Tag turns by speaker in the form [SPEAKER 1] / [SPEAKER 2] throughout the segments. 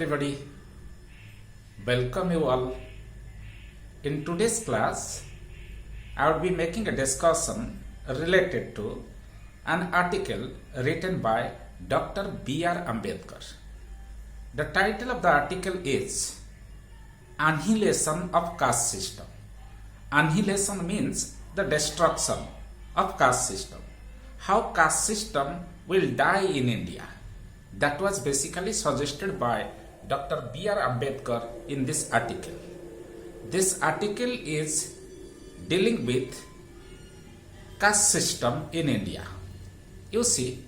[SPEAKER 1] everybody. Welcome you all. In today's class, I will be making a discussion related to an article written by Dr. B.R. Ambedkar. The title of the article is Annihilation of Caste System. Annihilation means the destruction of caste system. How caste system will die in India. That was basically suggested by Dr. B.R. Ambedkar in this article. This article is dealing with caste system in India. You see,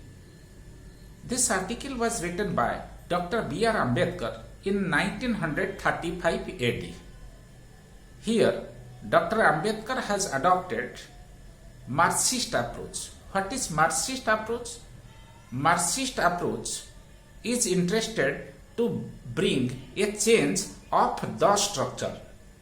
[SPEAKER 1] this article was written by Dr. B.R. Ambedkar in 1935 AD. Here, Dr. Ambedkar has adopted Marxist approach. What is Marxist approach? Marxist approach is interested to bring a change of the structure.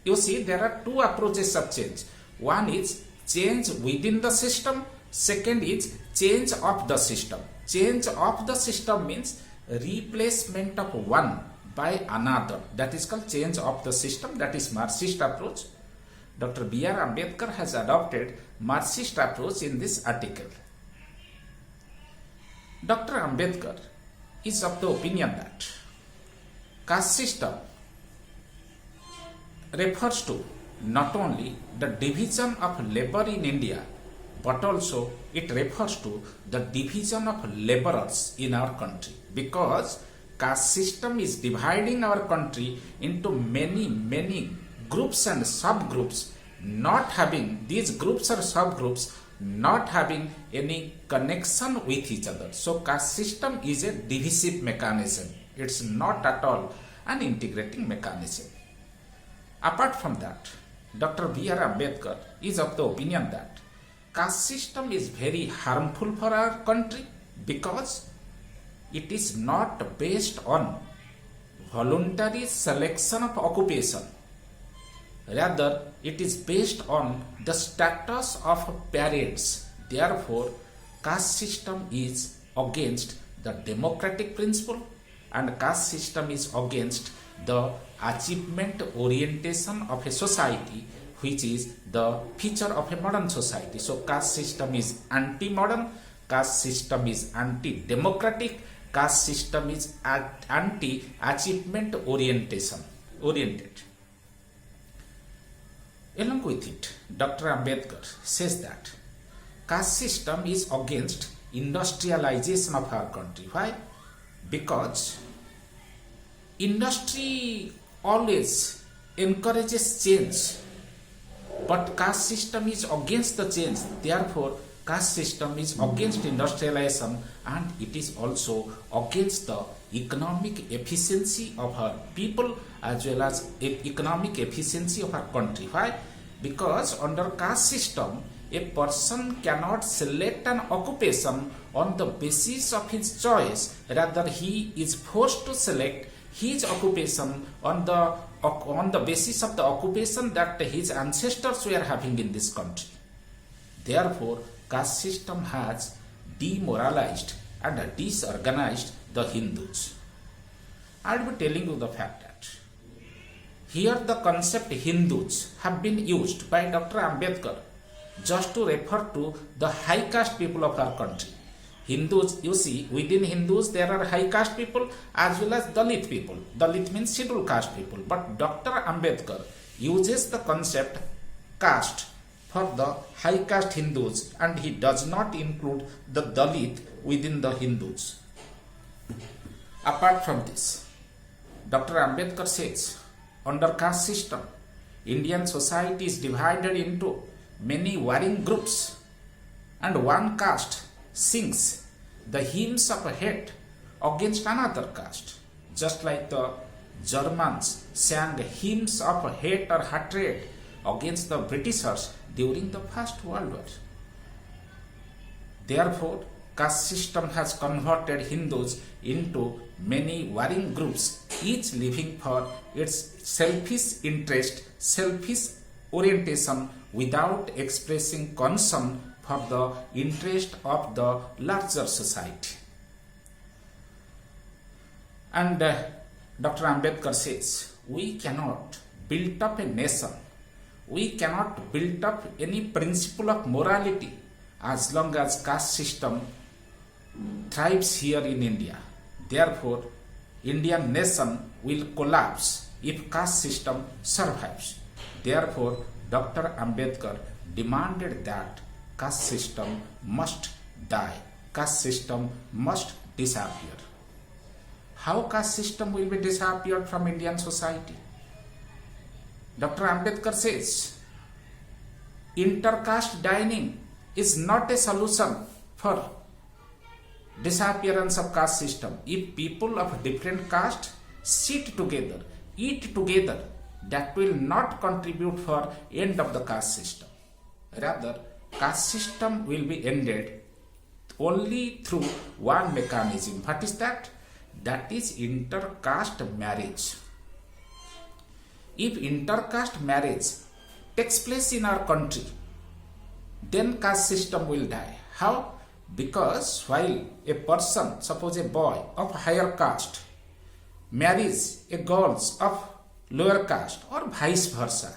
[SPEAKER 1] You see, there are two approaches of change. One is change within the system. Second is change of the system. Change of the system means replacement of one by another. That is called change of the system. That is Marxist approach. Dr. B.R. Ambedkar has adopted Marxist approach in this article. Dr. Ambedkar is of the opinion that caste system refers to not only the division of labor in India, but also it refers to the division of laborers in our country, because caste system is dividing our country into many groups and subgroups, not having these groups or subgroups not having any connection with each other. So caste system is a divisive mechanism. It's not at all an integrating mechanism. Apart from that, Dr. B.R. Ambedkar is of the opinion that caste system is very harmful for our country because it is not based on voluntary selection of occupation. Rather, it is based on the status of parents. Therefore, caste system is against the democratic principle and caste system is against the achievement orientation of a society, which is the feature of a modern society. So, caste system is anti-modern, caste system is anti-democratic, caste system is anti-achievement oriented. Along with it, Dr. Ambedkar says that caste system is against industrialization of our country. Why? Because industry always encourages change, but caste system is against the change. Therefore, caste system is against industrialization and it is also against the economic efficiency of our people as well as economic efficiency of our country. Why? Because under caste system, a person cannot select an occupation on the basis of his choice. Rather, he is forced to select his occupation on the basis of the occupation that his ancestors were having in this country. Therefore, caste system has demoralized and disorganized the Hindus. I will be telling you the fact that here the concept Hindus have been used by Dr. Ambedkar just to refer to the high caste people of our country. Hindus, you see, within Hindus there are high caste people as well as Dalit people. Dalit means scheduled caste people. But Dr. Ambedkar uses the concept caste for the high caste Hindus and he does not include the Dalit within the Hindus. Apart from this, Dr. Ambedkar says, under caste system, Indian society is divided into many warring groups and one caste sings the hymns of hate against another caste, just like the Germans sang hymns of hate or hatred against the Britishers during the First World War. Therefore, caste system has converted Hindus into many warring groups, each living for its selfish interest, selfish orientation without expressing concern for the interest of the larger society. And Dr. Ambedkar says, we cannot build up a nation, we cannot build up any principle of morality as long as caste system thrives here in India. Therefore, Indian nation will collapse if caste system survives. Therefore, Dr. Ambedkar demanded that caste system must die, caste system must disappear. How caste system will be disappeared from Indian society? Dr. Ambedkar says, intercaste dining is not a solution for disappearance of caste system. If people of different caste sit together, eat together, that will not contribute for end of the caste system. Rather, caste system will be ended only through one mechanism. What is that? That is intercaste marriage. If intercaste marriage takes place in our country, then caste system will die. How? Because while a person, suppose a boy of higher caste, marries a girl of lower caste or vice versa,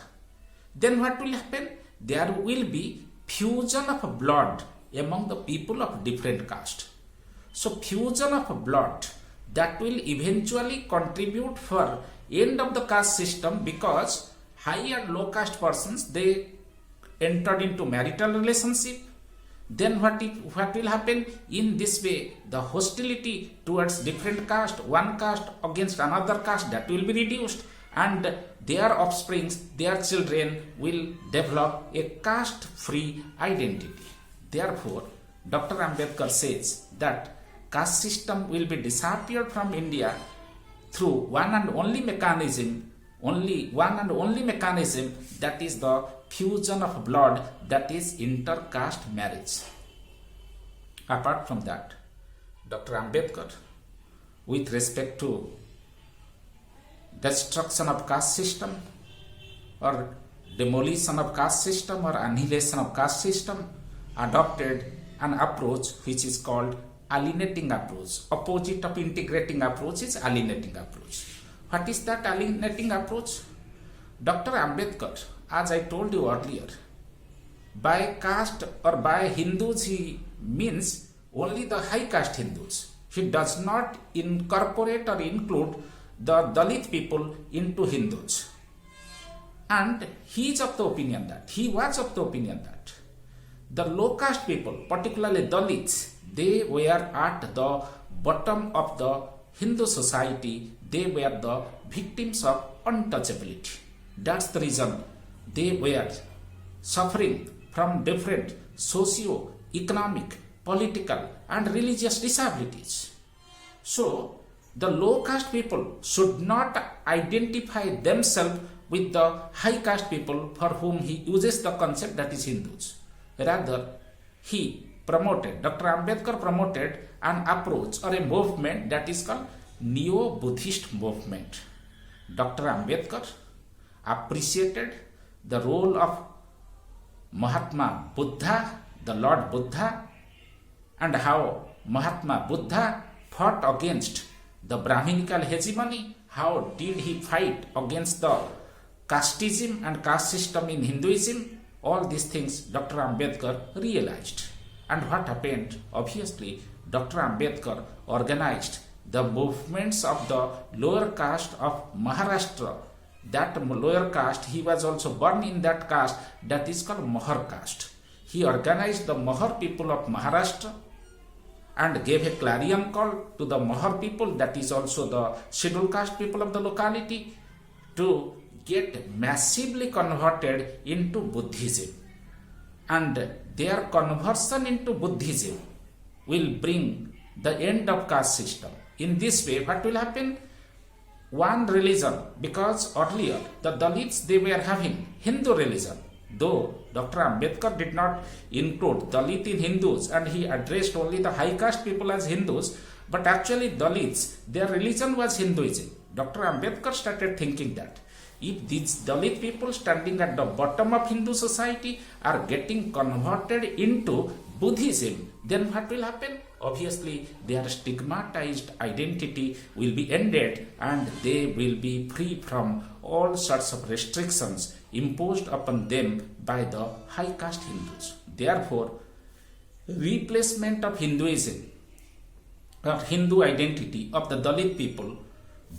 [SPEAKER 1] then what will happen? There will be fusion of blood among the people of different caste. So fusion of blood that will eventually contribute for end of the caste system, because high and low caste persons, they entered into marital relationship. Then what will happen? In this way, the hostility towards different caste, one caste against another caste, that will be reduced, and their offspring, their children will develop a caste-free identity. Therefore, Dr. Ambedkar says that caste system will be disappeared from India through one and only mechanism, that is the fusion of blood, that is intercaste marriage. Apart from that, Dr. Ambedkar, with respect to destruction of caste system or demolition of caste system or annihilation of caste system, adopted an approach which is called alienating approach. Opposite of integrating approach is alienating approach. What is that alienating approach? Dr. Ambedkar, as I told you earlier, by caste or by Hindus he means only the high caste Hindus. He does not incorporate or include the Dalit people into Hindus. And he was of the opinion that the low caste people, particularly Dalits, they were at the bottom of the Hindu society. They were the victims of untouchability. That's the reason they were suffering from different socio-economic, political and religious disabilities. So, the low caste people should not identify themselves with the high caste people for whom he uses the concept that is Hindus. Rather, Dr. Ambedkar promoted an approach or a movement that is called Neo-Buddhist movement. Dr. Ambedkar appreciated the role of Mahatma Buddha, the Lord Buddha, and how Mahatma Buddha fought against the Brahminical hegemony. How did he fight against the casteism and caste system in Hinduism? All these things Dr. Ambedkar realized. And what happened? Obviously, Dr. Ambedkar organized the movements of the lower caste of Maharashtra. That lower caste, he was also born in that caste, that is called Mahar caste. He organized the Mahar people of Maharashtra and gave a clarion call to the Mahar people, that is also the scheduled caste people of the locality, to get massively converted into Buddhism. And their conversion into Buddhism will bring the end of caste system. In this way, what will happen? One religion, because earlier the Dalits, they were having Hindu religion, though Dr. Ambedkar did not include Dalit in Hindus and he addressed only the high caste people as Hindus, but actually Dalits, their religion was Hinduism. Dr. Ambedkar started thinking that if these Dalit people standing at the bottom of Hindu society are getting converted into Buddhism, then what will happen? obviously their stigmatized identity will be ended and they will be free from all sorts of restrictions imposed upon them by the high caste Hindus. Therefore, replacement of Hinduism or Hindu identity of the Dalit people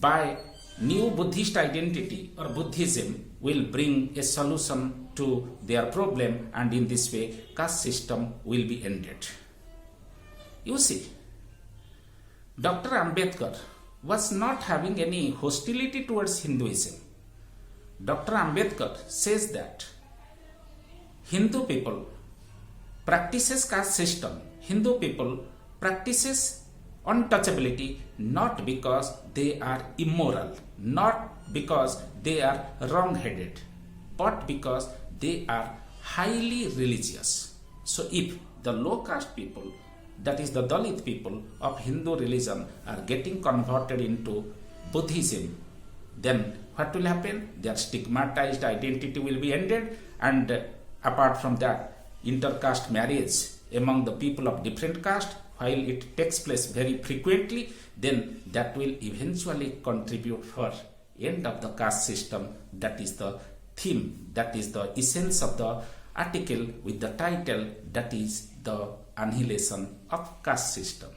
[SPEAKER 1] by new Buddhist identity or Buddhism will bring a solution to their problem, and in this way caste system will be ended. You see, Dr. Ambedkar was not having any hostility towards Hinduism. Dr. Ambedkar says that Hindu people practices caste system. Hindu people practices untouchability not because they are immoral, not because they are wrong-headed, but because they are highly religious. So if the low caste people, that is the Dalit people of Hindu religion, are getting converted into Buddhism, then what will happen? Their stigmatized identity will be ended, and apart from that, intercaste marriage among the people of different caste, while it takes place very frequently, then that will eventually contribute for end of the caste system. That is the theme, that is the essence of the article with the title, that is the annihilation of caste system.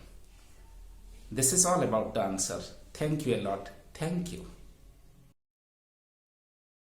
[SPEAKER 1] This is all about the answer. Thank you a lot. Thank you.